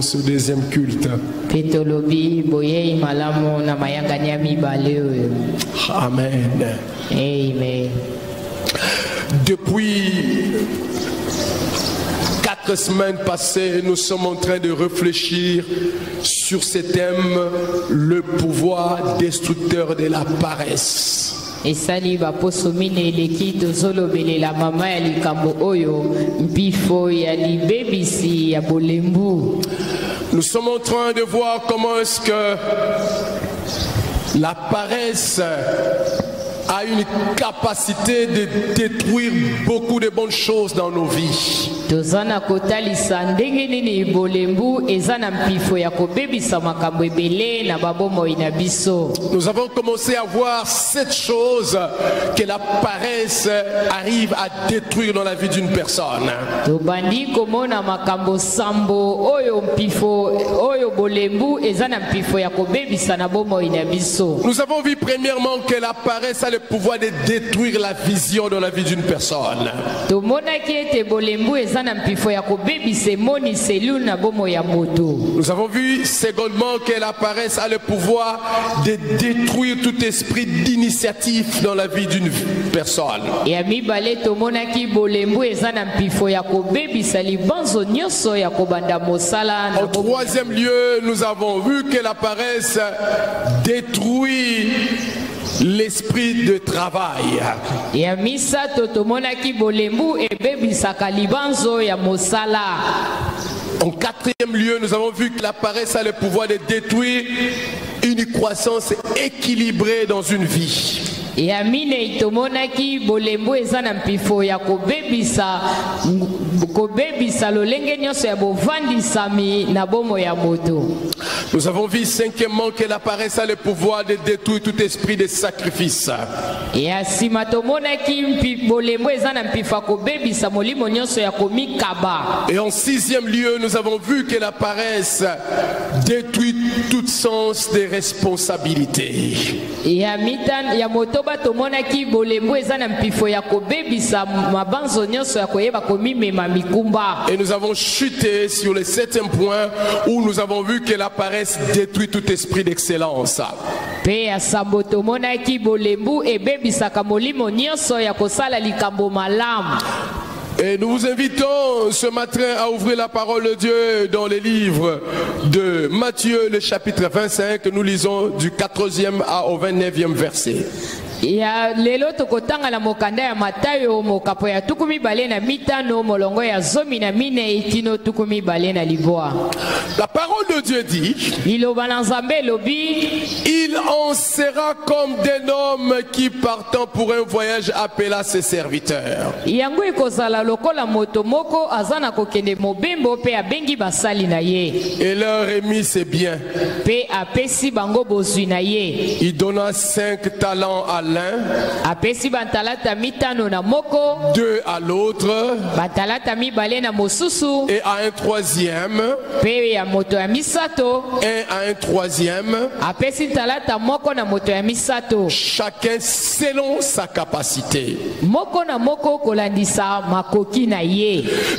ce deuxième culte. Amen. Amen. Depuis 4 semaines passées, nous sommes en train de réfléchir sur ce thème, le pouvoir destructeur de la paresse. Nous sommes en train de voir comment est-ce que la paresse a une capacité de détruire beaucoup de bonnes choses dans nos vies. Nous avons commencé à voir 7 choses que la paresse arrive à détruire dans la vie d'une personne. Nous avons vu premièrement que la paresse a le pouvoir de détruire la vision dans la vie d'une personne. Nous avons vu secondement que la paresse a le pouvoir de détruire tout esprit d'initiative dans la vie d'une personne. En troisième lieu, nous avons vu que la paresse détruit l'esprit de travail. En quatrième lieu, nous avons vu que la paresse a le pouvoir de détruire une croissance équilibrée dans une vie. Nous avons vu cinquièmement que la paresse a le pouvoir de détruire tout esprit de sacrifice. Et en sixième lieu, nous avons vu que la paresse détruit tout sens de responsabilité. Et nous avons chuté sur le 7e point où nous avons vu que la paresse détruit tout esprit d'excellence. Et nous vous invitons ce matin à ouvrir la parole de Dieu dans les livres de Matthieu, le chapitre 25, que nous lisons du 14e au 29e verset. Ya lelo tokotanga la mokanda ya Matayo mokapo ya tukumi balena mitano molongo ya zomi na mine itino tukumi balena liboa. La parole de Dieu dit, il en sera comme d'un homme qui partant pour un voyage appela ses serviteurs. Yango ekozala lokola moto moko azana kokende mobembo pe abengi basali na ye. Et leur remit ses biens. Pe apesi bango bozwi na ye. Il donna 5 talents à l'un, 2 à l'autre, et à un troisième, et à un troisième, chacun selon sa capacité.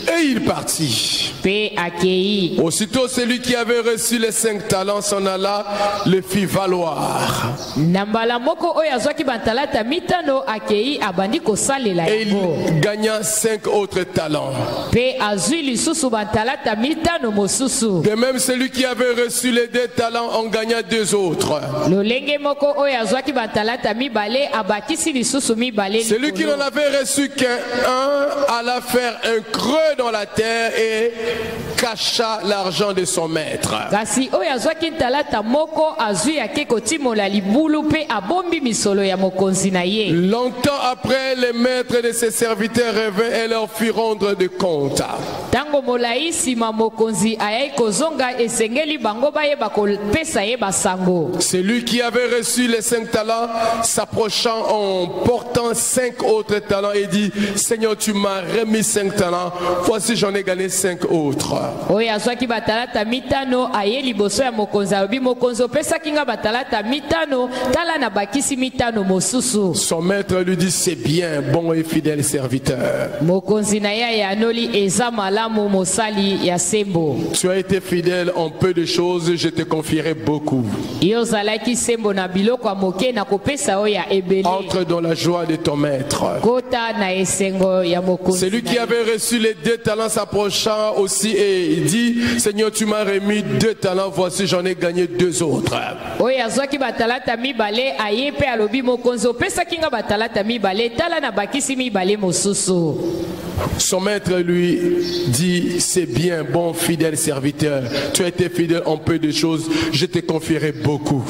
Et il partit. Aussitôt celui qui avait reçu les 5 talents s'en alla, le fit valoir. Et il gagna 5 autres talents. De même, celui qui avait reçu les 2 talents en gagna 2 autres. Celui qui n'en avait reçu qu'un alla faire un creux dans la terre et cacha l'argent de son maître. Longtemps après, le maître de ses serviteurs revint et leur fit rendre de compte. Celui qui avait reçu les 5 talents s'approchant en portant 5 autres talents et dit: Seigneur, tu m'as remis 5 talents, voici j'en ai gagné 5 autres. oyo azwaki batalata mitano aye liboso ya mokonzi alobi mokonzi opesaki nga batalata mitano tala na bakisi mitano mosusu. Son maître lui dit c'est bien, bon et fidèle serviteur. Mokonzi na ye ayanoli eza malamu mosali ya sembo. Tu as été fidèle en peu de choses, je te confierai beaucoup. Yo zalaki sembo na biloko ya moke na kopesa oyo ya ebele. Entre dans la joie de ton maître. Kota na esengo ya mokonzi. Celui qui avait reçu les 2 talents s'approcha aussi et il dit Seigneur, tu m'as remis 2 talents, voici j'en ai gagné 2 autres. Oyo azwaki batalata mibale aye pe alobi mokonzi opesaki nga batalata mibale tala na bakisi mibale mosusu. Son maître lui dit c'est bien, bon fidèle serviteur, tu as été fidèle en peu de choses, je te confierai beaucoup.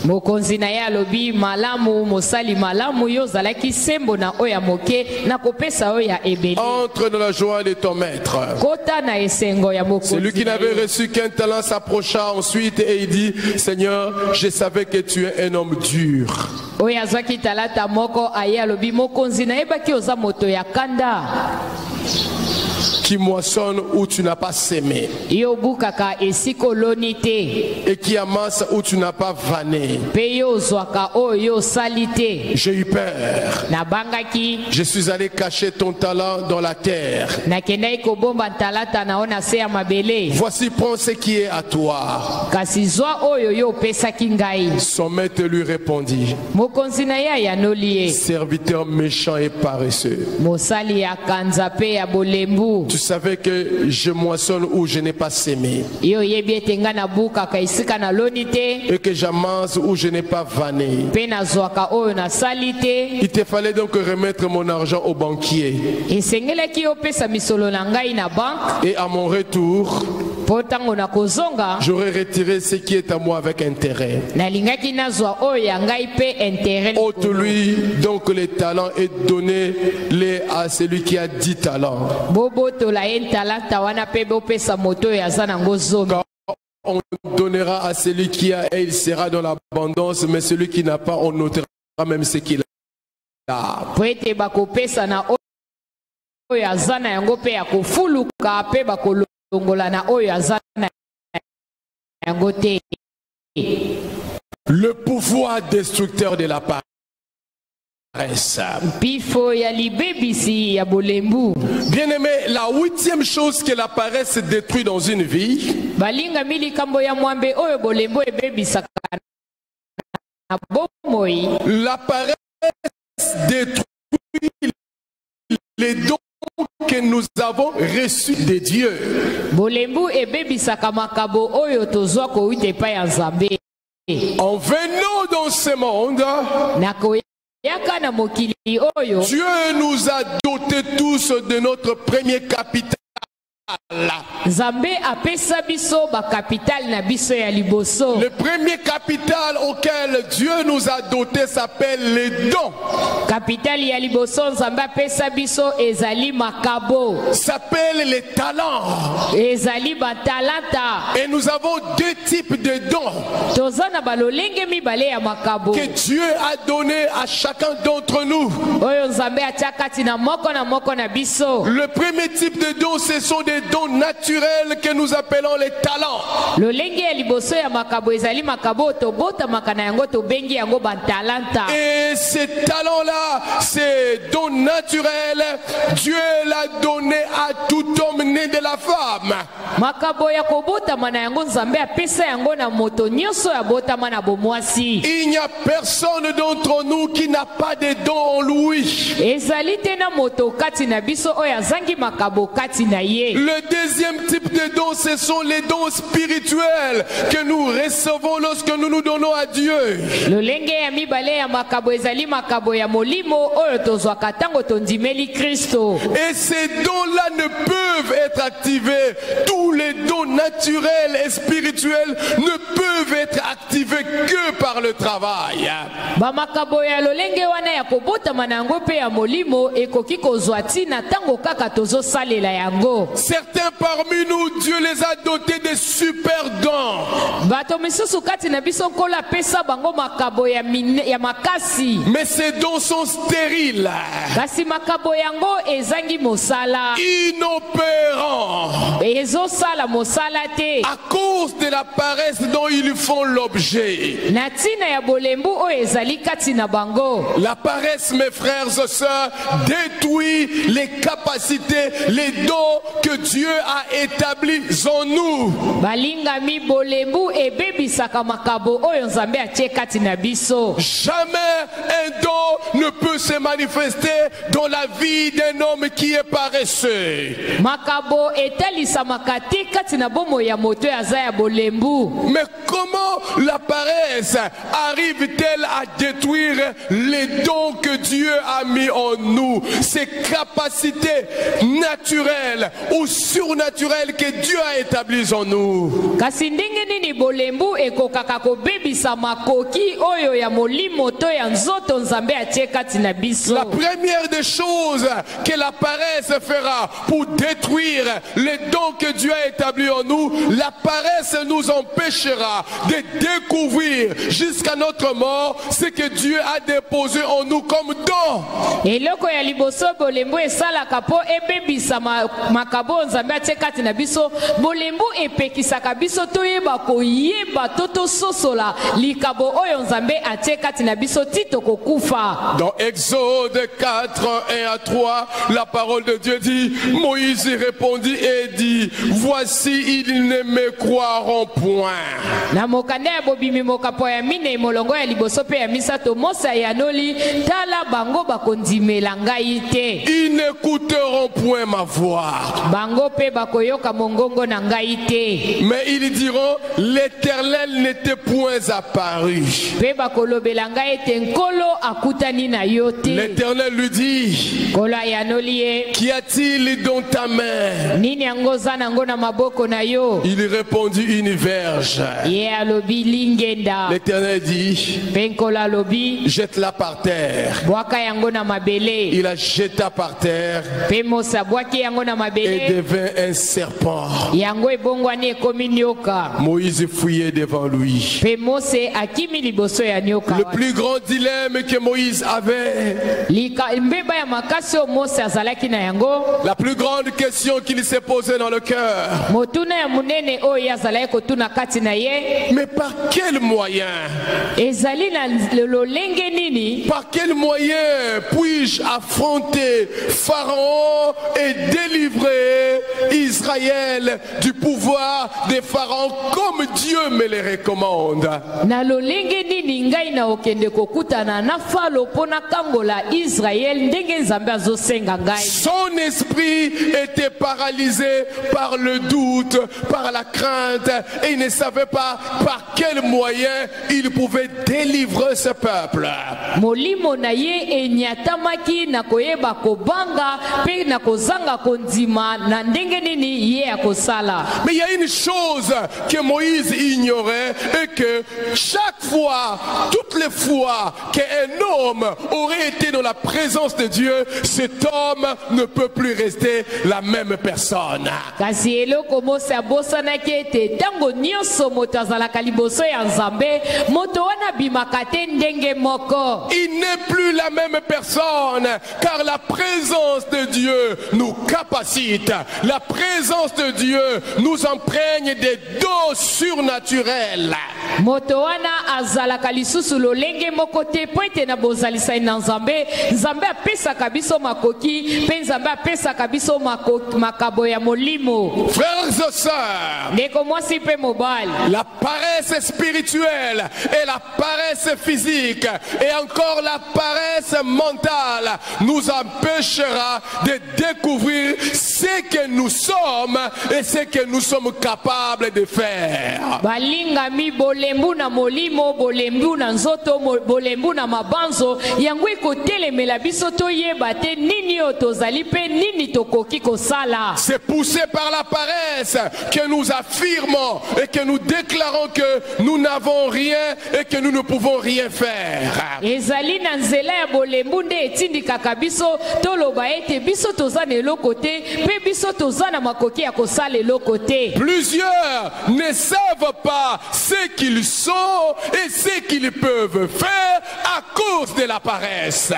Mokonzi na ye alobi malamu mosali malamu yo zalaki sembo na oya moke na kopesa oya ebele. Entre dans la joie de ton maître. Kota na esengo ya mokonzi. Celui qui n'avait reçu qu'un talent s'approcha ensuite et il dit Seigneur, je savais que tu es un homme dur. Oya azwaki talata moko aye alobi mokonzi na yebaki oza moto ya kanda. Qui moissonne où tu n'as pas sémé. Et qui amasse où tu n'as pas vanné. J'ai eu peur. Je suis allé cacher ton talent dans la terre. Voici, prends ce qui est à toi. Son maître lui répondit serviteur méchant et paresseux. Tu savais que je moissonne où je n'ai pas sémé. Et que j'amasse où je n'ai pas vanné. Il te fallait donc remettre mon argent au banquier. Et à mon retour, j'aurais retiré ce qui est à moi avec intérêt. Ôte-lui donc les talents et donnez-les à celui qui a 10 talents. On donnera à celui qui a et il sera dans l'abondance, mais celui qui n'a pas, on notera même ce qu'il a. Le pouvoir destructeur de la paresse. Bien-aimé, la 8e chose que la paresse détruit dans une vie, la paresse détruit les dons que nous avons reçus de Dieu. En venant dans ce monde, Dieu nous a dotés tous de notre premier capital. Le premier capital auquel Dieu nous a dotés s'appelle les dons. S'appelle les talents. Et nous avons 2 types de dons que Dieu a donné à chacun d'entre nous. Le premier type de dons, ce sont des dons naturels que nous appelons les talents. Et ces talents-là, ces dons naturels, Dieu l'a donné à tout homme né de la femme. Il n'y a personne d'entre nous qui n'a pas de dons en lui. Le deuxième type de dons, ce sont les dons spirituels que nous recevons lorsque nous nous donnons à Dieu. Et ces dons-là ne peuvent être activés. Tous les dons naturels et spirituels ne peuvent être activés que par par le travail. Bamakabo ya lolenge wana ya kobota manango pe ya molimo ekoki kozwa tina tango kaka tozo salela yango. Certains parmi nous, Dieu les a dotés de super dons. Bato misusu kati na biso kola pesa bango makabo ya makasi. Mais ces dons sont stériles. Kasi makabo yango ezangi mosala. Inopérants. Ezo sala mosala te. À cause de la paresse dont ils font l'objet. Na tina ya bolembu o ezali kati na bango. La paresse, mes frères et sœurs, détruit les capacités, les dons que Dieu a établis en nous. Balingami bolembu ebebisaka makabo oyo Nzambe atie kati na biso. Jamais un don ne peut se manifester dans la vie d'un homme qui est paresseux. Makabo etalisa makati kati na bomo ya moto ya zaya bolembu. Mais comment la paresse arrive-t-elle à détruire les dons que Dieu a mis en nous, ces capacités naturelles ou surnaturelles que Dieu a établies en nous? Kasi ndenge nini bolembu ekokaka kobebisa makoki oyo ya molimo to ya nzoto Nzambe atie kati na biso? La première des choses que la paresse fera pour détruire les dons que Dieu a établis en nous, la paresse nous empêchera de découvrir jusqu'à notre mort ce que Dieu a déposé en nous comme don. Eloko ya liboso bolembu esalaka po ebebisa makabo Nzambe atie kati na biso. Bolembu epekisaka biso toyeba koyeba toto sosola likabo oyo Nzambe atie kati na biso tito kokufa. Dans Exode 4, 1 à 3, la parole de Dieu dit, Moïse répondit et dit, voici ils ne me croiront point. Na mokanda ya bobimi mokapo ya mine molongo ya liboso pe ya misato Mosa ya noli tala bango bakondimela ngai te. Ils n'écouteront point ma voix. Bango pe bakoyoka mongongo na ngai te. Mais ils diront, l'Éternel n'était point apparu. Pe bakolobela ngai te nkolo akutani na yo te. L'Éternel lui dit, Kola ya noli e. qu'y a-t-il dans ta main? Nini yango za nango na maboko na yo? Il répondit, une verge. Ye alobi lingenda. L'Éternel dit, Pe nkola alobi jette-la par terre. bwaka yango na mabele. Il la jeta par terre Pe Mosa bwaki yango na et mabele. devint un serpent. Yango ebongwani ekomi nyoka. Moïse fouillait devant lui. Pe Mose akimi liboso ya nyoka. Le plus grand dilemme que Moïse avait, Mbeba ya makasi o Mose azalaki na yango. la plus grande question qu'il s'est posée dans le cœur, Motuna ya munene oyo azalaki kotuna kati na ye. mais par quel moyen? Ezali na lolenge nini? Par quel moyen puis-je affronter Pharaon et délivrer Israël du pouvoir des pharaons comme Dieu me le recommande? Na lolenge nini ngai na okende kokutana na Falo pona kangola Israël ndenge Nzambe azosenga ngai. Son esprit était paralysé par le doute, par la crainte, et il ne savait pas par quel moyen il pouvait délivrer ce peuple. Molimo na ye enyatamaki na koyeba kobanga pe na kozanga kondima na ndenge nini ye akosala. Mais il y a une chose que Moïse ignorait, et que chaque fois, toutes les fois qu'un homme aurait été dans la présence de Dieu, cet homme ne peut plus rester la même personne. Kasi eloko Mose abosanaki ete tango nyonso moto azalaka liboso ya Nzambe moto wana bimaka te ndenge moko. Il n'est plus la même personne, car la présence de Dieu nous capacite. La présence de Dieu nous imprègne des dons surnaturels. Moto wana azalaka lisusu lolenge moko te po ete na bozalisai na Nzambe. Nzambe apesaka biso makoki pe Nzambe apesaka biso makabo ya molimo. Frères et sœurs, Ndeko mwasi pe mobali. la paresse spirituelle et la paresse physique est en encore la paresse mentale nous empêchera de découvrir ce que nous sommes et ce que nous sommes capables de faire. Balingami bolembu na molimo, bolembu na nzoto, bolembu na mabanzo, yango ikotelemela biso toyeba te nini otozali pe nini tokoki kosala. C'est poussé par la paresse que nous affirmons et que nous déclarons que nous n'avons rien et que nous ne pouvons rien faire. Ezali na nzela ya bolembu nde etindikaka biso toloba ete biso toza na eloko te pe biso toza na makoki ya kosala eloko te. Plusieurs ne savent pas ce qu'ils sont et ce qu'ils peuvent faire à cause de la paresse.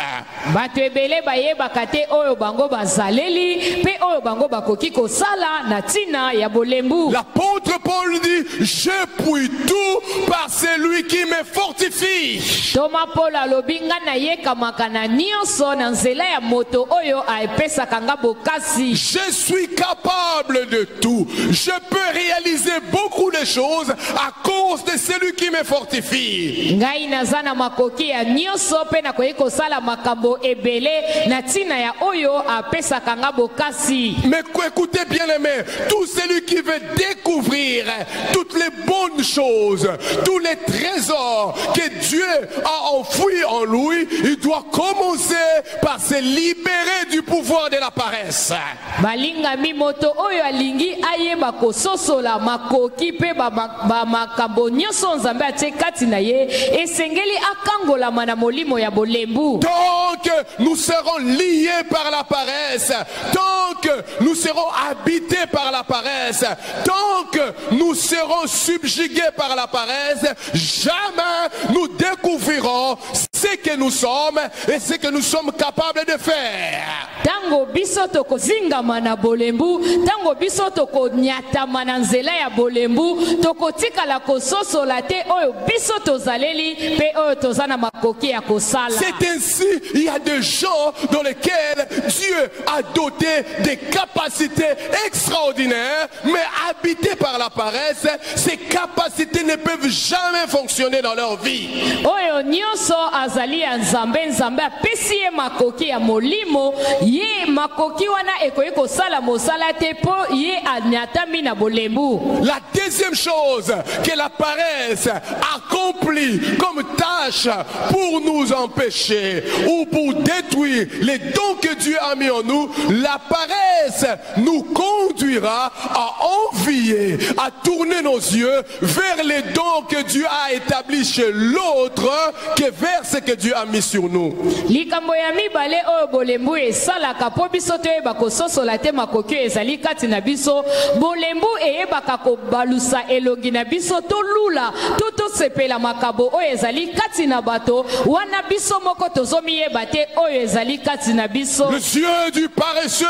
Bato ebele bayebaka te oyo bango bazaleli pe oyo bango bakoki kosala na tina ya bolembu. L'apôtre Paul dit: je puis tout par celui qui me fortifie. Thomas Paul alobi nga na yekamaka na nyonso na nzela ya moto oyo aepesaka nga bokasi. Je suis capable de tout. Je peux réaliser beaucoup de choses à cause de celui qui me fortifie. Ngai naza na makoki ya nyonso pe nakoki kosala makambo ebele na tina ya oyo apesaka nga bokasi. Mais écoutez bien aimé, tout celui qui veut découvrir toutes les bonnes choses, tous les trésors que Dieu a enfouis en lui, il doit commencer par se libérer du pouvoir de la paresse. Balingami moto oyo alingi ayeba kososola makoki pe ba makambo nyonso nzambe atie kati na ye esengeli akangolama na molimo ya bolembu. Donc nous serons liés par la paresse, tant que nous serons habités par la paresse, tant que nous serons subjugués par la paresse, jamais nous découvrirons ce que nous sommes et ce que nous sommes capables de faire. Tango biso toko zingama na bolembu, tango biso toko nyatama na nzela ya bolembu, toko tikala kososola te oyo biso tozaleli pe oyo tozana makoki ya kosala. C'est ainsi, il y a des gens dans lesquels Dieu a doté des capacités extraordinaires, mais habités par la paresse, ces capacités ne peuvent jamais fonctionner dans leur vie. Oyo nyonso azali ya nzambe, nzambe apesi ye makoki ya molimo, ye makoki wana ekoki kosala mosala te po ye anyatami na bolembu. La deuxième chose que la paresse accomplit comme tâche pour nous empêcher ou pour détruire les dons que Dieu a mis en nous, la paresse nous conduira à envier, à tourner nos yeux vers les dons que Dieu a établis chez l'autre que vers ce que Dieu a mis sur nous. Likambo ya mibale oyo bolembu esalaka po biso toyeba kososola te makoki ezali kati na biso. Bolembu eyebaka kobalusa elongi na biso tolula totosepela makabo oyo ezali kati na bato wana biso moko tozomiyeba te oyo ezali kati na biso. Les yeux du paresseux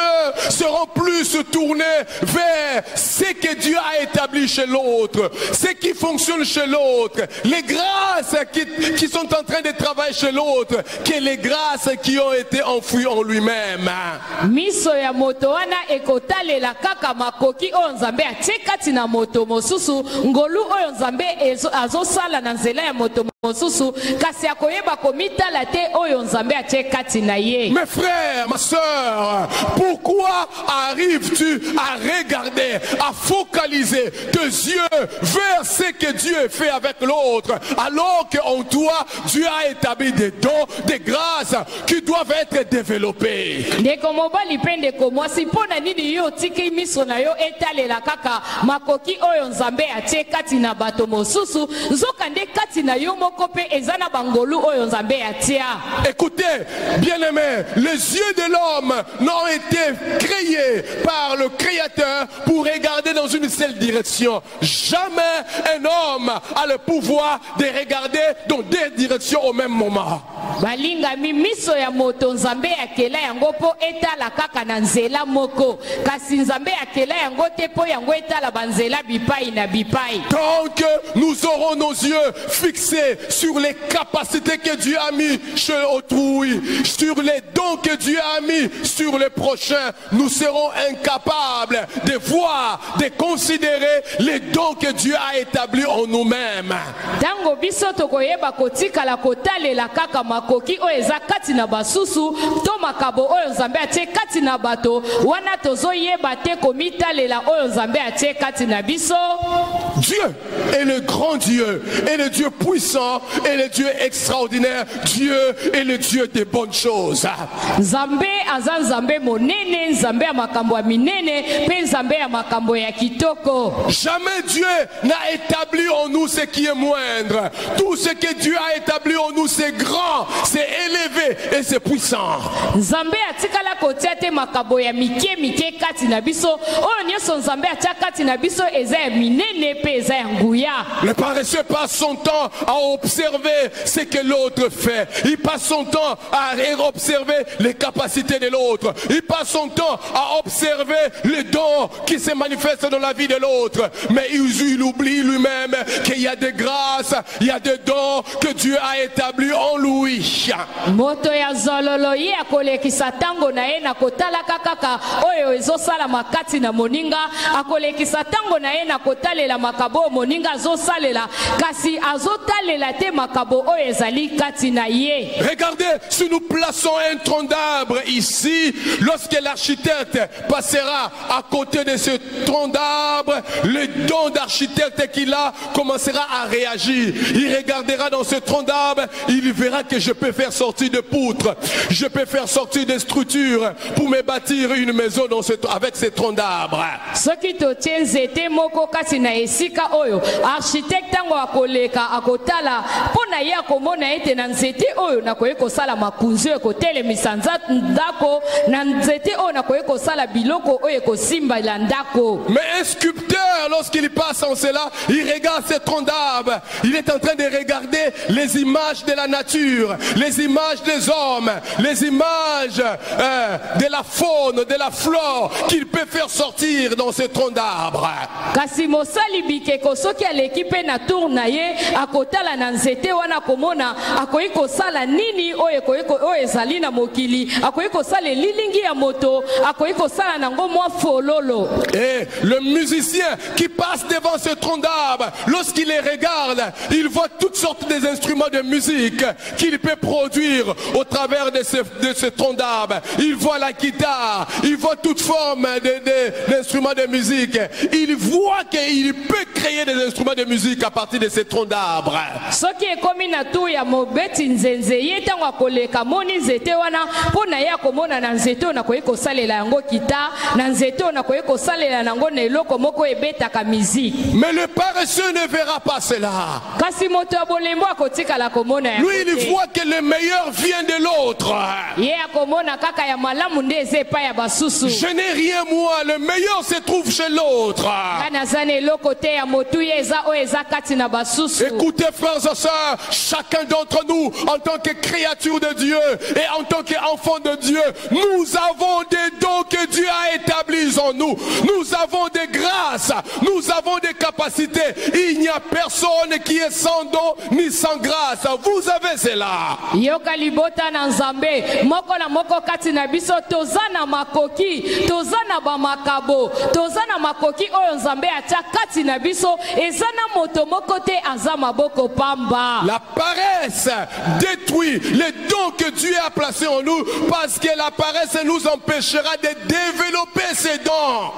seront plus tournés vers ce que Dieu a établi chez l'autre, ce qui fonctionne chez l'autre, les grâces qui sont en train de travailler chez l'autre, que les grâces qui ont été enfouies en lui-même. Miso ya moto wana ekotalela kaka makoki oyo nzambe atie kati na moto mosusu, ngolu oyo nzambe azosala na nzela ya moto mosusu, kasi akoyeba komitala te oyo nzambe atie kati na ye. Mes frères, ma soeur, pourquoi arrives-tu à regarder, à focaliser tes yeux vers ce que Dieu fait avec l'autre, alors qu'en toi, Dieu a établi des dons, des grâces qui doivent être développées? Ndeko mobali pe ndeko mwasi pona nini yo tiki miso na yo etalela kaka makoki oyo nzambe atie kati na bato mosusu, nzoka nde kati na yo moko pe ezana bangolu oyo nzambe atia. Écoutez, bien-aimés, les yeux de l'homme n'ont été créés par le Créateur pour regarder dans une seule direction. Jamais un homme a le pouvoir de regarder dans deux directions au même moment. Balingami miso ya moto nzambe akela yango po etala kaka na nzela moko, kasi nzambe akela yango te po yango etala banzela bipai na bipai. Donc nous aurons nos yeux fixés sur les capacités que Dieu a mis chez autrui, sur les dons que Dieu a mis sur les prochains, nous serons incapables de voir, de considérer les dons que Dieu a établis en nous-mêmes. Tango biso tokoyeba kotikala kotalela kaka makoki oyo eza kati na basusu to makabo oyo nzambe atie kati na bato wana tozoyeba te komitalela oyo nzambe atie kati na biso. Dieu est le grand Dieu, et le Dieu puissant, et le Dieu extraordinaire. Dieu est le Dieu des bonnes choses. Nzambe aza nzambe monene, nzambe ya makambo ya minene, pe nzambe ya makambo ya kitoko. Jamais Dieu n'a établi en nous ce qui est moindre. Tout ce que Dieu a établi en nous, c'est grand, c'est élevé et c'est puissant. Nzambe atikala kotia te makambo ya mike mike kati na biso. Oyo nyonso nzambe atia kati na biso eza ya minene pe eza ya nguya. Le paresseux passe son temps à observer ce que l'autre fait. Il passe son temps à observer les capacités de l'autre. Il passe son temps à observer les dons qui se manifestent dans la vie de l'autre. Mais il oublie lui-même qu'il y a des grâces, il y a des dons que Dieu a établis en lui. Moto ya zololo ye akolekisa tango na ye na kotalaka kaka oyo ezosala makati na moninga, akolekisa tango na ye na kotalela makabo moninga azosalela kasi azotalela te makabo oyo ezali kati na ye. Regardez, si nous plaçons un tronc d'arbre ici, lorsque l'architecte passera à côté de ce tronc d'arbre, le don d'architecte qu'il a commencera à réagir. Il regardera dans ce tronc d'arbre, il verra que je peux faire sortir de poutres, je peux faire sortir des structures pour me bâtir une maison avec ce tronc d'arbre. Ce qui te tient zete moko kati na esika oyo architecte tango akoleka akotala pona ya komona ete na nzete oyo na koyeko sala makunzo ekotelemisa ndako na nzete oyo na koyeko sala biloko oyo ekosimba la ndako. Mais un sculpteur, lorsqu'il passe en cela, il regarde ce tronc d'arbre, il est en train de regarder les images de la nature, les images des hommes, les images de la faune, de la flore qu'il peut faire sortir dans ce tronc d'arbre. Kasi mosali bikeko soki aleki pe na tour na ye akotala na nzete wana komona akoyi kosala nini oyo ezali na mokili, akoyi kosala lilingi ya moto, akoyi kosala nango mwa fololo. Et le musicien qui passe devant ce tronc d'arbre, lorsqu'il les regarde, il voit toutes sortes d'instruments de musique qu'il peut produire au travers de ce tronc d'arbre. Il voit la guitare, il voit toute forme d'instruments de musique. Il voit qu'il peut créer des instruments de musique à partir de ce tronc d'arbre. Soki ekomi na tu ya mobeti nzenze ye tango akoleka moni nzete wana pona ya komona na nzete na koyi kosalela yango kita na nzete na koyi kosalela nango na eloko moko ebetaka musique. Mais le paresseux ne verra pas cela. Kasi moto ya bolembo akotikala komona yango. Lui, il voit que le meilleur vient de l'autre. Ye akomona kaka ya malamu nde ezepa ya basusu. Je n'ai rien moi, le meilleur se trouve chez l'autre. Écoutez frères et sœurs, chacun d'entre nous en tant que créature de Dieu et en tant qu'enfant de Dieu, nous avons des dons que Dieu a établis en nous. Nous avons des grâces, nous avons des capacités. Il n'y a personne qui est sans don ni sans grâce. Vous avez cela. La paresse détruit les dons que Dieu a placés en nous parce que la paresse nous empêchera de développer ces dons.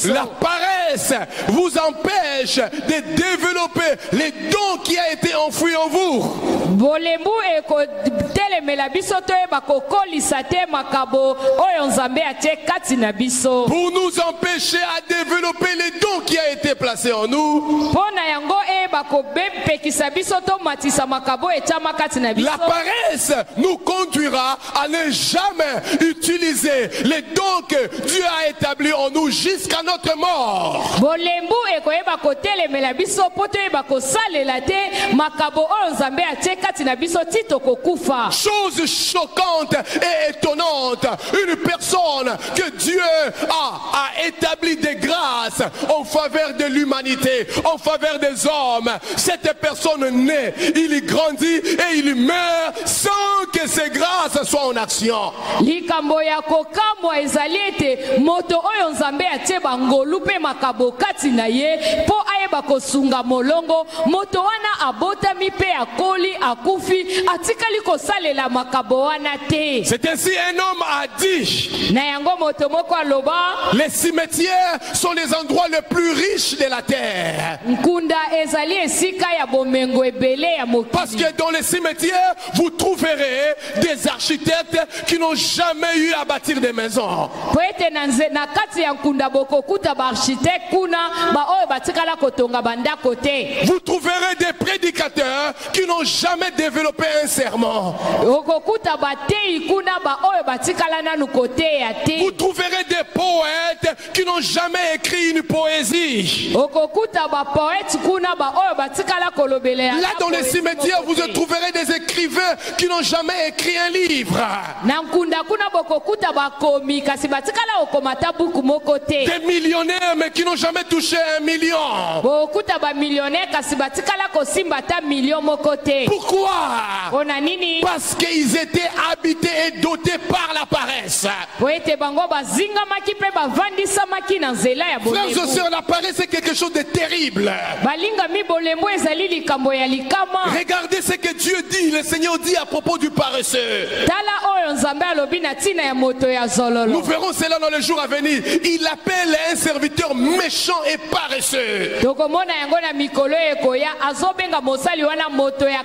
La paresse vous empêche de développer les dons qui a été enfoui en vous. Pour nous empêcher à développer les dons qui a été placés en nous. La paresse nous conduira à ne jamais utiliser les dons que Dieu a établis en nous jusqu'à notre mort. Chose choquante et étonnante, une personne que Dieu a établi des grâces en faveur de l'humanité, en faveur des hommes, homme, cette personne naît, il y grandit et il meurt sans que ses grâces soient en action. Likambo ya kokamwa ezali ete moto oyo nzambe atie bangolu pe makabo kati na ye po ayeba kosunga molongo moto wana abotami pe akoli akufi atikali kosalela makabo wana te. C'est ainsi un homme a dit, na yango moto moko aloba, les cimetières sont les endroits les plus riches de la terre. Nkunda ezali esika ya bomengo ebele ya mokili. Parce que dans les cimetières, vous trouverez des architectes qui n'ont jamais eu à bâtir des maisons. Poete na kati ya nkunda bokokuta ba architecte kuna ba oyo batikala kotonga banda kote. Vous trouverez des prédicateurs qui n'ont jamais développé un sermon. Okokuta batei kuna ba oyo batikala nanu kote ya te. Vous trouverez des poètes qui n'ont jamais écrit une poésie. Okokuta ba poète kuna ba oyo batikala kolobele ya. Là dans les cimetières, vous trouverez des écrivains qui n'ont jamais écrit un livre. Na nkunda kuna bokokuta ba komi kasi batikala okomata buku moko te. Des millionnaires mais qui n'ont jamais touché 1 million. Bokokuta ba millionnaire kasi batikala kosimba ta million moko te. Pourquoi? Ona nini? Parce qu'ils étaient habités et dotés par la paresse. Poete bango bazinga maki pe bavandisa maki na nzela ya bolembo. Frères et sœurs, la paresse est quelque chose de terrible. Balinga mi bolembo ezali likambo ya likama. Regardez ce que Dieu dit, le Seigneur dit à propos du paresseux. Tala oyo nzambe alobi na tina ya moto ya zololo. Nous verrons cela dans les jours à venir. Il appelle un serviteur méchant et paresseux. Tokomona yango na mikolo ekoya azobenga mosali wana moto ya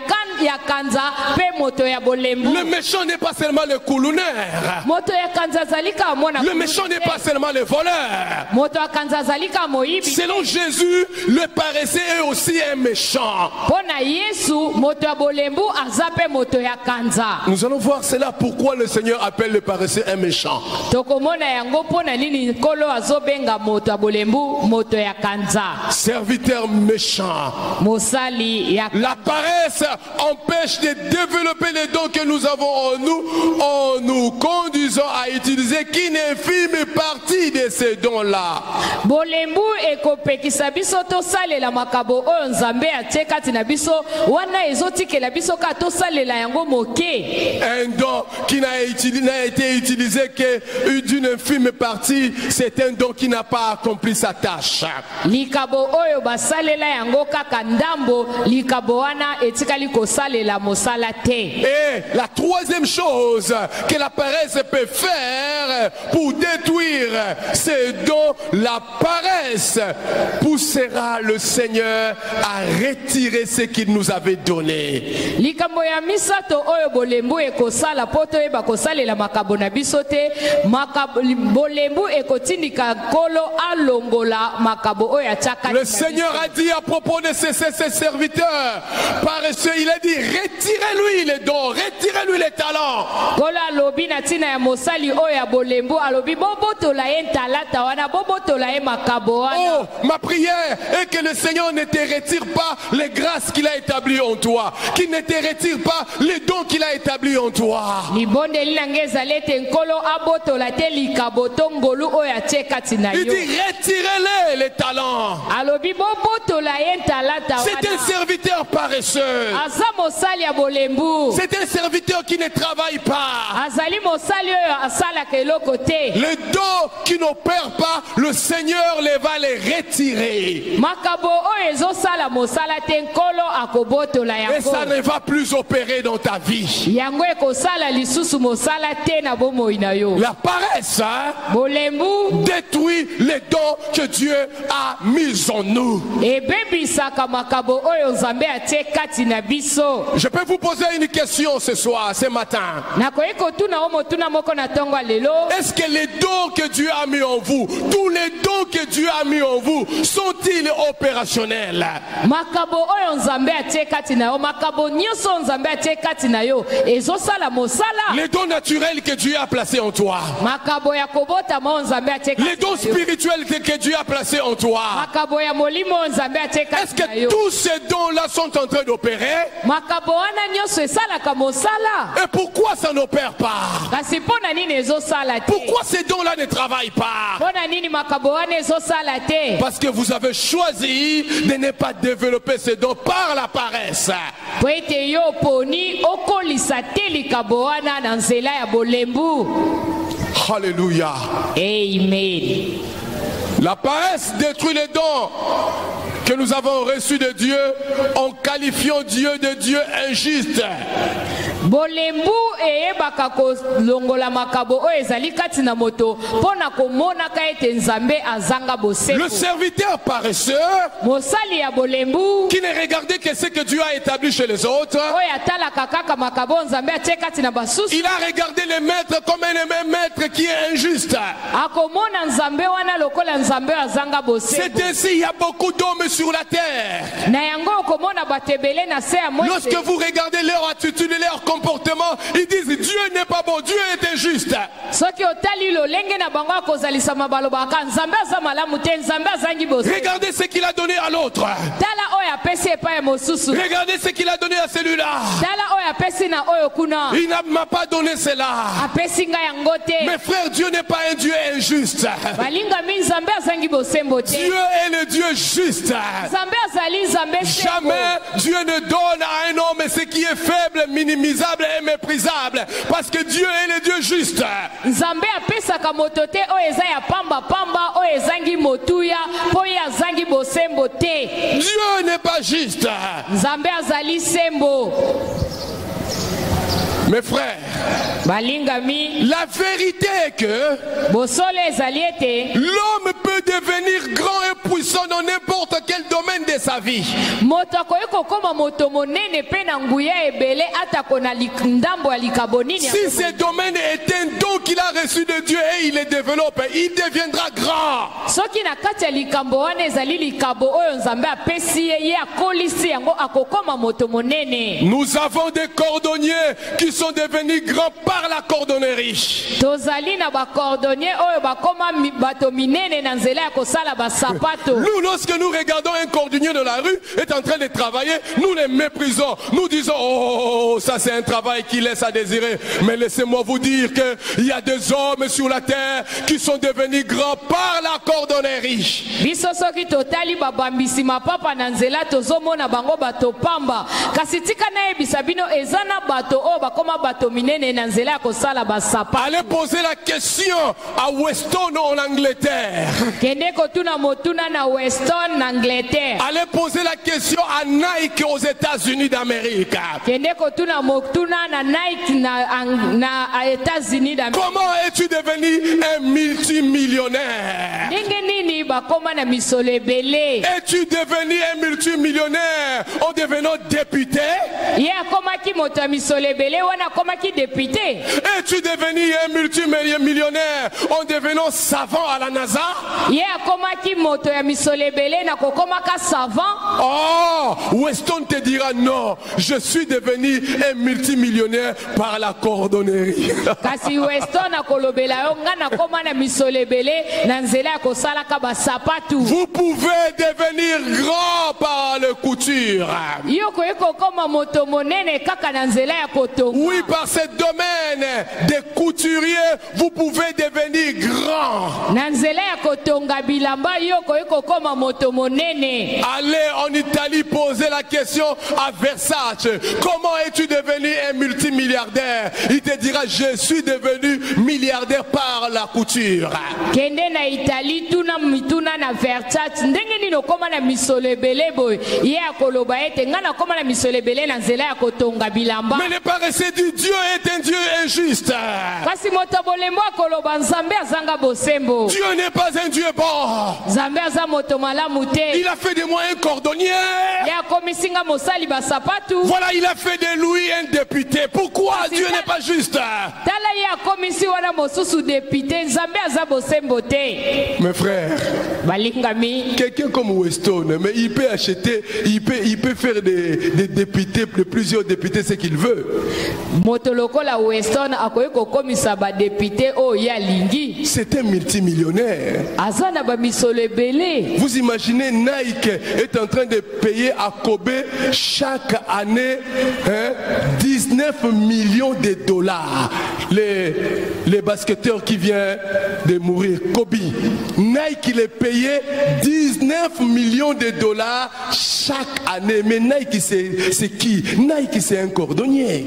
kanza pe moto ya bolembo. Le méchant n'est pas seulement le coulonneur. Moto ya kanza zalika mona. Le méchant n'est pas seulement le voleur. Moto ya kanza zalika moyibi. Selon Jésus, le paresseux est aussi un méchant. Pona Yesu moto ya bolembo azape moto ya kanza. Nous allons voir cela pourquoi le Seigneur appelle le paresseux un méchant. Tokomona yango pona nini nkolo azobenga moto ya bolembo moto ya kanza. Serviteur méchant. Mosali ya. La paresse empêche de développer les dons que nous avons en nous conduisant à utiliser qu'une infime partie de ces dons-là. Bolembu ekopekisa biso tosalela makabo oyo nzambe atie kati na biso wana ezotikela biso ka tosalela yango moke. Un don qui n'a été utilisé que d'une infime partie, c'est un don qui n'a pas accompli sa tâche. Likabo oyo basalela yango kaka ndambo likabo wana etikali kosalela mosala te. Et la troisième chose que la paresse peut faire pour détruire ces dons, la paresse poussera le Seigneur à retirer ce qu'il nous avait donné. Likambo ya misato oyo bolembu ekosala poto eba kosalela makabo na biso te bolembu ekotindika kolo alongola makabo oyo ataka. Le Seigneur a dit à propos de ses serviteurs paresseux, il a dit retirez-lui les dons, retirez-lui les talents. Kolo alobi na tina ya mosali oyo ya bolembu alobi bobotola ye talata wana bobotola ye makabo wana. Oh, ma prière est que le Seigneur ne te retire pas les grâces qu'il a établies en toi, qu'il ne te retire pas les dons qu'il a établis en toi. Il dit retirez-les les talents. C'est un serviteur paresseux. C'est un serviteur qui ne travaille pas. Les dons qui n'opèrent pas, le Seigneur les va les retirer. Et ça ne va plus opérer dans ta vie. La paresse détruit les dons que Dieu a mis en nous. Je peux vous poser une question ce soir, ce matin. Est-ce que les dons que Dieu a mis en vous, tous les dons que Dieu a mis en vous, sont-ils opérationnels? Les dons naturels que Dieu a placés en toi. makabo ya kobota mo nzambe ateka les dons spirituels que Dieu a placés en toi. makabo ya molimo nzambe ateka Est-ce que tous ces dons-là sont en train d'opérer? makabo wana nyonso esalaka mosala Et pourquoi ça n'opère pas? kasi mpona nini ezosala te Pourquoi ces dons-là ne travaillent pas? mpona nini makabo wana ezosala te Parce que vous avez choisi de ne pas développer ces dons par la paresse. po ete yo poni okolisa te likabo wana na nzela ya bolembu. Alléluia. Amen. La paresse détruit les dons que nous avons reçus de Dieu en qualifiant Dieu de Dieu injuste. bolembu eyebaka kolongola makabo oyo ezali kati na moto mpona komonaka ete nzambe azanga bosembo. Le serviteur paresseux mosali ya bolembu qui ne regardait que ce que Dieu a établi chez les autres, oyo atalaka kaka makabo nzambe atie kati na basusu il a regardé le maître comme un même maître qui est injuste. akomona nzambe wana lokola nzambe azanga bosembo. C'est ainsi, il y a beaucoup d'hommes sur la terre. na yango okomona bato ebele na se ya mwese. Lorsque vous regardez leur attitude et leur comportement, ils disent Dieu n'est pas bon, Dieu est injuste. soki otali lolenge na bango akozalisa balobaka nzambe aza malamu te nzambe azangi bosembo. Regardez ce qu'il a donné à l'autre. tala oyo apesi epai ya mosusu. Regardez ce qu'il a donné à celui-là. tala oyo apesi na oyo kuna. Il ne m'a pas donné cela. apesi ngai yango te. Mes frères, Dieu n'est pas un Dieu injuste. balingami nzambe azangi bosembo te. Dieu est le Dieu juste. nzambe azali nzambe sembo. Jamais Dieu ne donne à un homme ce qui est faible, minimisable et méprisable. Parce que Dieu est le Dieu juste. nzambe apesaka moto te oyo eza ya pamba oyo ezangi motuya mpo ye azangi bosembo te. Dieu n'est pas juste. nzambe azali sembo. Mes frères, balingami la vérité est que bosolo ezali ete l'homme peut devenir grand et puissant dans n'importe quel domaine de sa vie. moto akoki kokoma moto monene mpe na nguya ebele atako na ndambo ya likabo nini. Si ce domaine est un don qu'il a reçu de Dieu et il le développe, il deviendra grand. soki na kati ya likambo wana ezali likabo oyo nzambe apesi ye ye akolisi yango akokoma moto monene. Nous avons des cordonniers qui sont devenus grands par la cordonnerie. tozali na bacordonnier oyo bakoma bato minene na nzela ya kosala basapato. Nous, lorsque nous regardons un cordonnier dans la rue est en train de travailler, nous les méprisons. Nous disons, oh, ça c'est un travail qui laisse à désirer. Mais laissez-moi vous dire qu'il y a des hommes sur la terre qui sont devenus grands par la cordonnerie. biso soki totali babambisi mapapa na nzela tozomona bango bato pamba kasi tika nayebisa bino eza na bato oyo bakoma bato minene na nzela ya kosala basapato. Allez poser la question à Weston en Angleterre. kende kotuna motuna na Weston na Angleterre. Allez poser la question à Nike aux États-Unis d'Amérique. kende kotuna motuna na Nike na États-Unis d'Amérique. Comment es-tu devenu un multimillionnaire? ndenge nini bakoma na misolo ebele. Es-tu devenu un multimillionnaire en devenant député? ye akomaki moto ya misolo ebele wana akomaki député. Es-tu devenu un multimillionnaire en devenant savant à la NASA? ye akomaki moto ya misolo ebele na kokomaka savant. Oh, Weston te dira non, je suis devenu un multimillionnaire par la cordonnerie. kasi Weston akolobela yo nga nakoma na misolo ebele na nzela ya kosalaka basapatu. Vous pouvez devenir grand par la couture. yo koyi kokoma moto monene kaka na nzela ya kotonga. Oui, par ce domaine des couturiers, vous pouvez devenir grand. na nzela ya kotonga bilamba yo koyi kokoma moto monene. Allez en Italie poser la question à Versace. Comment es-tu devenu un multimilliardaire? Il te dira, je suis devenu milliardaire par la couture. kende na Italie tuna mituna na Versace ndenge nini okoma na misolo ebele boye ye akoloba ete nga nakoma na misolo ebele na nzela ya kotonga bilamba. Mais le paresseux dit Dieu est un Dieu injuste. kasi moto bolembo akoloba nzambe azanga Dieu n'est pas un Dieu bon. Il a fait de moi un cordonnier. Voilà, il a fait de lui un député. Pourquoi Dieu n'est pas juste? Mes frères, quelqu'un comme Weston, mais il peut acheter, il peut faire des députés, plusieurs députés, ce qu'il veut. C'est un multimillionnaire. Vous imaginez, Nike est en train de payer à Kobe chaque année 19 millions de dollars. Les basketteurs qui viennent de mourir, Kobe, Nike il est payé 19 millions de dollars chaque année. Mais Nike c'est qui? Nike c'est un cordonnier.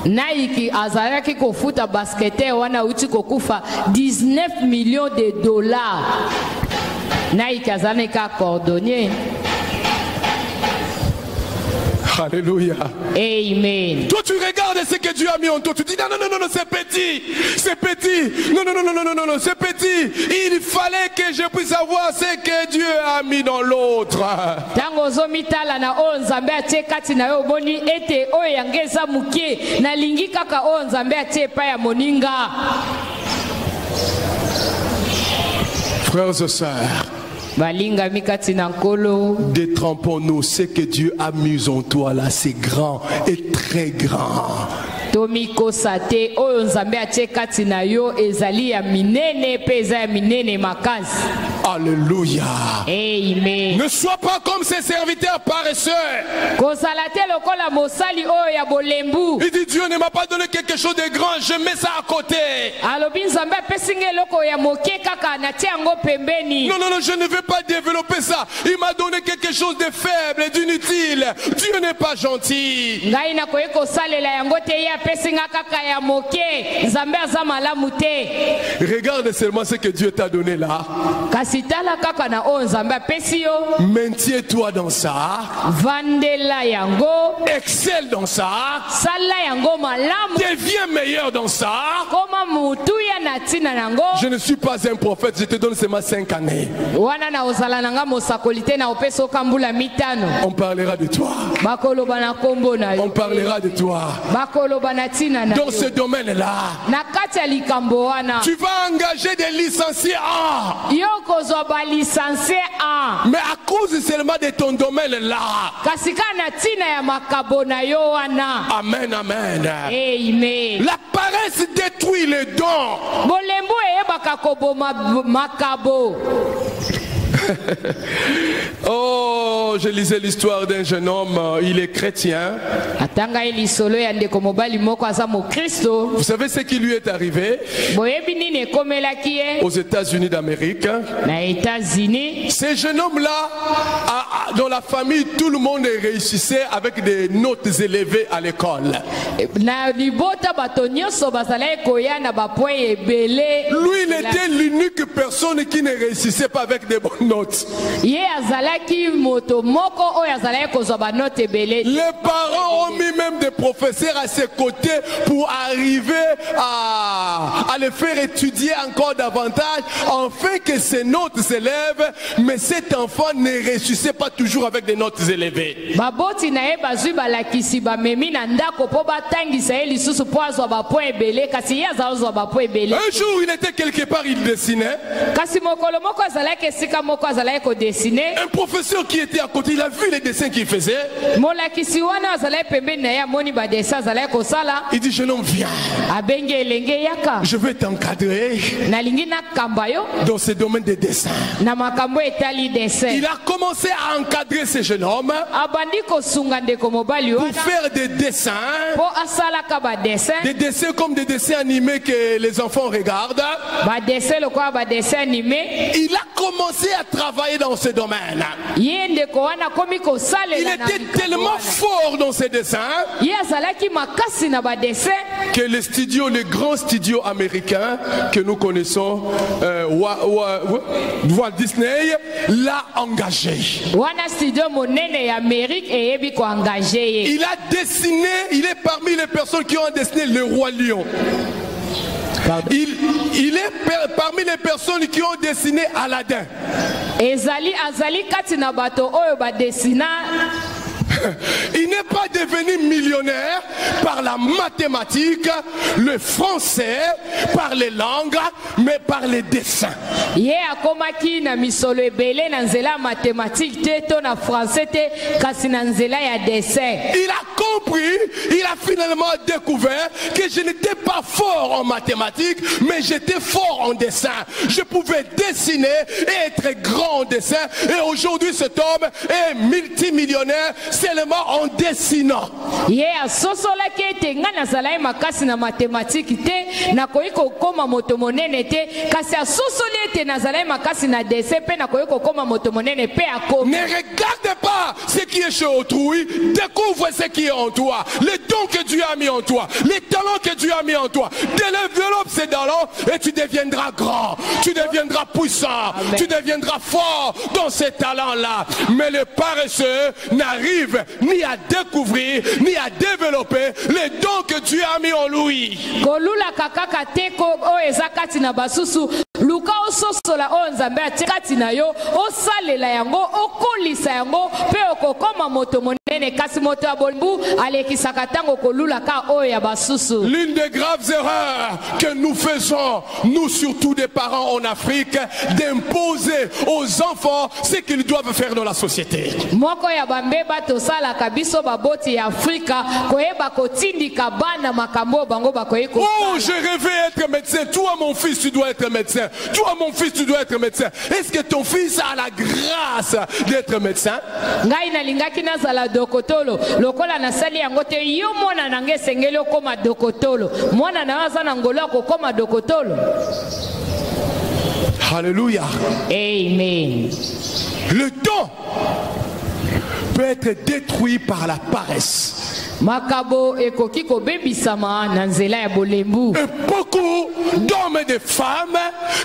Nike azalaki kofuta basketeur wana uti kokufa 19 millions de dollars. Nike azalaka cordonnier. Alléluia. Amen. Toi tu regardes ce que Dieu a mis en toi, tu dis non, c'est petit, c'est petit, non, c'est petit. Il fallait que je puisse avoir ce que Dieu a mis dans l'autre. Frères et sœurs, détrempons-nous. Ce que Dieu a mis en toi là, c'est grand et très grand. Alléluia. Amen. Ne sois pas comme ces serviteurs paresseux. Il dit Dieu ne m'a pas donné quelque chose de grand, je mets ça à côté. Non, je ne veux pas développer ça. Il m'a donné quelque chose de faible, d'inutile. Dieu n'est pas gentil. Regarde seulement ce que Dieu t'a donné là. Maintiens-toi dans ça. Excelle dans ça. Deviens meilleur dans ça. Je ne suis pas un prophète, je te donne seulement 5 années. On parlera de toi. On parlera de toi. Dans ce domaine-là, tu vas engager des licenciés mais à cause seulement de ton domaine-là. Amen, amen. Amen. La paresse détruit les dons. Oh, je lisais l'histoire d'un jeune homme, il est chrétien. Vous savez ce qui lui est arrivé aux États-Unis d'Amérique? Ce jeune homme-là, dans la famille, tout le monde réussissait avec des notes élevées à l'école. Lui, il était l'unique personne qui ne réussissait pas avec des bonnes notes. Les parents ont mis même des professeurs à ses côtés pour arriver à les faire étudier encore davantage, afin que ses notes s'élèvent, mais cet enfant ne réussissait pas toujours avec des notes élevées. Un jour, il était quelque part, il dessinait. Un professeur qui était à côté, il a vu les dessins qu'il faisait. Il dit, jeune homme, viens. Je vais t'encadrer dans ce domaine de dessin. Il a commencé à encadrer ce jeune homme pour faire des dessins. Des dessins comme des dessins animés que les enfants regardent. Il a commencé à travailler dans ce domaine. Il était tellement fort dans ses dessins que les grands studios américains que nous connaissons, Walt Disney, l'a engagé. Il a dessiné, il est parmi les personnes qui ont dessiné le roi lion. Il est parmi les personnes qui ont dessiné Aladdin. Ezali azali kati na bato oyo ba desina. Il n'est pas devenu millionnaire par la mathématique, le français, par les langues, mais par les dessins. Ye akomaki na misolo ebele na nzela mathématique te to na français te kasi na nzela ya dessin. Il a compris, il a finalement découvert que je n'étais pas fort en mathématiques, mais j'étais fort en dessin. Je pouvais dessiner et être grand en dessin. Et aujourd'hui, cet homme est multimillionnaire seulement en dessinant. Ye asosola ke te ngana zalai makasi na mathématique te na koiko koma moto monene te kasi asosoli te na zalai makasi na dessin pe na koiko koma moto monene pe akomi. Ne regarde pas ce qui est chez autrui, découvre ce qui est en toi, les dons que Dieu a mis en toi, les talents que Dieu a mis en toi. Développe ces talents et tu deviendras grand, tu deviendras puissant. Amen. Tu deviendras fort dans ces talents-là. Mais le paresseux n'arrive ni à découvrir, ni à développer les dons que Dieu a mis en lui. Kolula kakaka teko o ezakati na basusu luka ososola o nzambe atikati na yo osalela yango okolisa yango pe okokoma moto monene kasi moto ya bolembu alekisaka tango kolula ka o ya basusu. L'une des graves erreurs que nous faisons, nous surtout des parents en Afrique, d'imposer aux enfants ce qu'ils doivent faire dans la société. Moko ya bambeba tosala kabiso baboti ya Afrika koyeba kotindika bana makambo bango bakoyeko. Oh, je rêvais être médecin. Toi, mon fils, tu dois être médecin. Toi, mon fils, tu dois être médecin. Est-ce que ton fils a la grâce d'être médecin? Ngai nalingaki nazala dokotolo. Lokola nasali yango te yo mwana nange sengeli okoma dokotolo. Mwana na aza na ngolo akokoma dokotolo. Alléluia. Amen. Le don peut être détruit par la paresse. Makabo ekoki kobebisama na nzela ya bolembu. Et beaucoup d'hommes et de femmes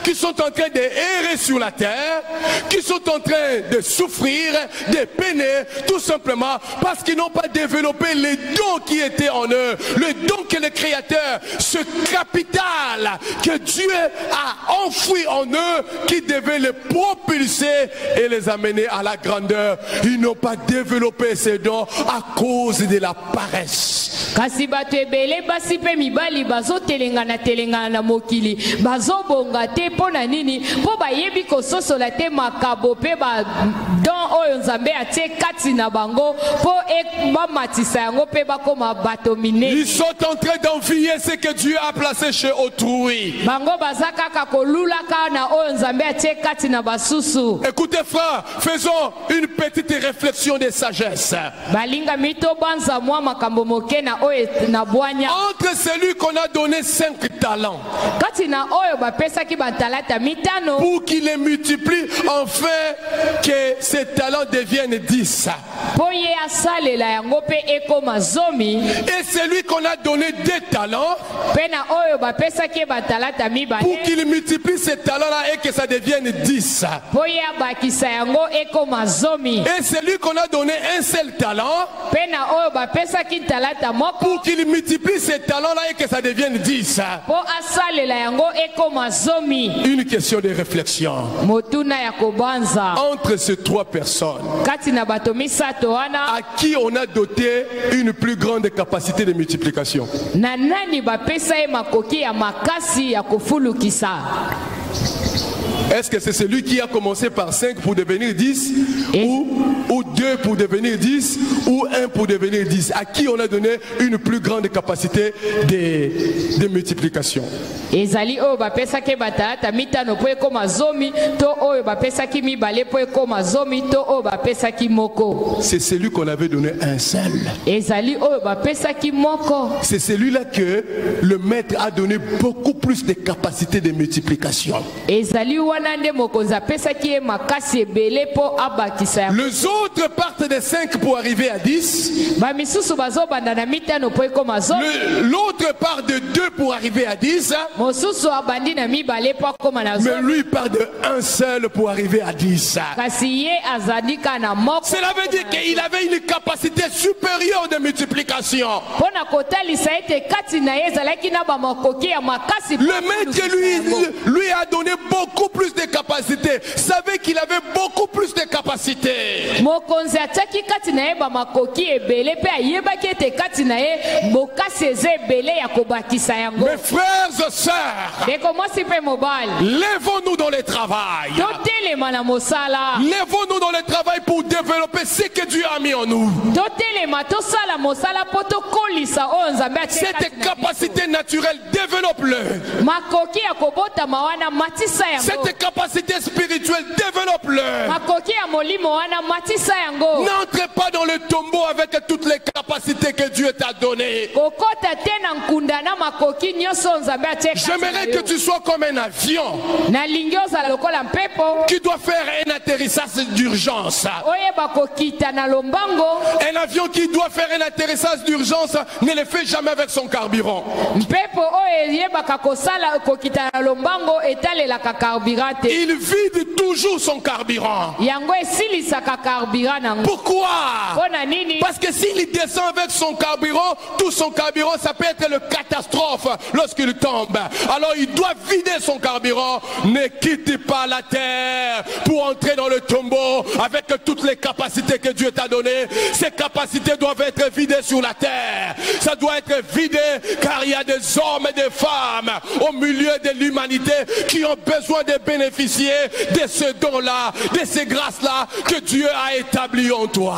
qui sont en train de errer sur la terre, qui sont en train de souffrir, de peiner, tout simplement parce qu'ils n'ont pas développé les dons qui étaient en eux, le don que le Créateur, ce capital que Dieu a enfoui en eux, qui devait les propulser et les amener à la grandeur. Ils n'ont pas développé ces dons à cause de la paresse. Kasi bato ebele basi pe mibali bazo telengana na mokili bazo bonga te pona nini po bayebi kososola te makabo pe ba don oyo nzambe atie kati na bango po ba matisa yango pe bakoma bato minene. Ils sont en train d'envier ce que Dieu a placé chez autrui. Bango bazaka ka kolulaka na oyo nzambe atie kati na basusu. Écoutez frère, faisons une petite réflexion de sagesse. Balinga mito banza mwa makambo moke na oyo na bwanya. Entre celui qu'on a donné 5 talents kati na oyo bapesaki batalata mitano pour qu'il les multiplie, enfin que ces talents deviennent 10. Po ye asalela yango pe ekoma zomi. Et celui qu'on a donné 2 talents pe na oyo bapesaki batalata mibale pour qu'il multiplie ces talents-là et que ça devienne 10. Po ye abakisa yango ekoma zomi. Et celui qu'on a donné un seul talent pe na oyo bapesaki talata moko pour qu'il multiplie ces talents-là et que ça devienne 10. Po asalela yango ekoma zomi. Une question de réflexion. Motuna ya kobanza. Entre ces 3 personnes, kati na bato misato wana à qui on a doté une plus grande capacité de multiplication? Na nani bapesa ye makoki ya makasi ya kofulukisa? Est-ce que c'est celui qui a commencé par 5 pour devenir 10 ou 2 pour devenir 10 ou 1 pour devenir 10? À qui on a donné une plus grande capacité de multiplication? Ezali oyo bapesaki batalata mitano po ekoma zomi to oyo bapesaki mibale po ekoma zomi to oyo bapesaki moko. C'est celui qu'on avait donné un seul. Ezali oyo bapesaki moko. C'est celui-là que le maître a donné beaucoup plus de capacité de multiplication. Ezali wana nde mokonzi apesaki ye makasi ebele po abakisa. Les autres partent de 5 pour arriver à 10. Bamisusu bazobanda na mitano po ekoma zomi. L'autre part de 2 pour arriver à 10. mosusu abandi na mibale po akoma na Mais lui part de un seul pour arriver à 10. kasi ye azandika na moko. Cela veut dire qu'il avait une capacité supérieure de multiplication. Pona kotalisa ete kati na ye ezalaki na bamakoki ya makasi. Le maître lui a donné beaucoup plus de capacités. Savait qu'il avait beaucoup plus de capacités. Mokonzi ataki kati na ye bamakoki ebele pe ayebaki ete kati na ye bokasi eza ebele ya kobakisa yango. Mes frères et sœurs, Deko mwasi pe mobali. lèvons-nous dans le travail. Totelema na mosala. Lèvons-nous dans le travail pour développer ce que Dieu a mis en nous. Totelema tosala mosala po tokolisa oyo Nzambe atie kati Cette na capacité naturelle, développe-le. makoki ya kobotama wana matisa yango. Cette capacité spirituelle, développe-le. Makoki ya molimo wana matisa yango. N'entre pas dans le tombeau avec toutes les capacités que Dieu t'a données. Kokota te na nkunda na makoki nyonso Nzambe atie kati na J'aimerais yo. que tu sois comme un avion Nalingi ozala lokola mpepo qui doit faire un atterrissage d'urgence. oyeba kokita na lombango. Un avion qui doit faire un atterrissage d'urgence ne le fait jamais avec son carburant. Mpepo oyo eyebaka kosala kokita na lombango etalelaka carburant te. Il vide toujours son carburant. Yango esilisaka carburant nango. Pourquoi? Pona nini? Parce que s'il descend avec son carburant, tout son carburant, ça peut être une catastrophe lorsqu'il tombe. Alors il doit vider son carburant. Ne quitte pas la terre pour entrer dans le tombeau avec toutes les capacités que Dieu t'a données. Ces capacités doivent être vidées sur la terre. Ça doit être vidé car il y a des hommes et des femmes au milieu de l'humanité qui ont besoin de bénéficier de ce don-là, de ces grâces-là que Dieu a établies en toi.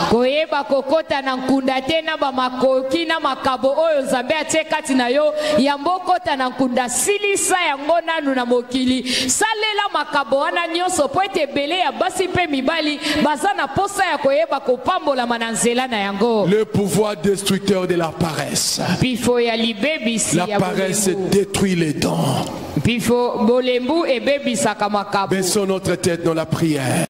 Koyeba kokota na nkunda te na bamakoki na makabo oyo Nzambe atie kati na yo yambo kota na nkunda silisa yango nanu na mokili salela makabo wana nyonso po ete ebele ya basi pe mibali baza na posa ya koyeba kopambolama na nzela na yango. Le pouvoir destructeur de la paresse. Pifo ya libebisi La ya paresse bolembu. détruit les dons. Pifo bolembu ebebisaka makabo. Baissons notre tête dans la prière.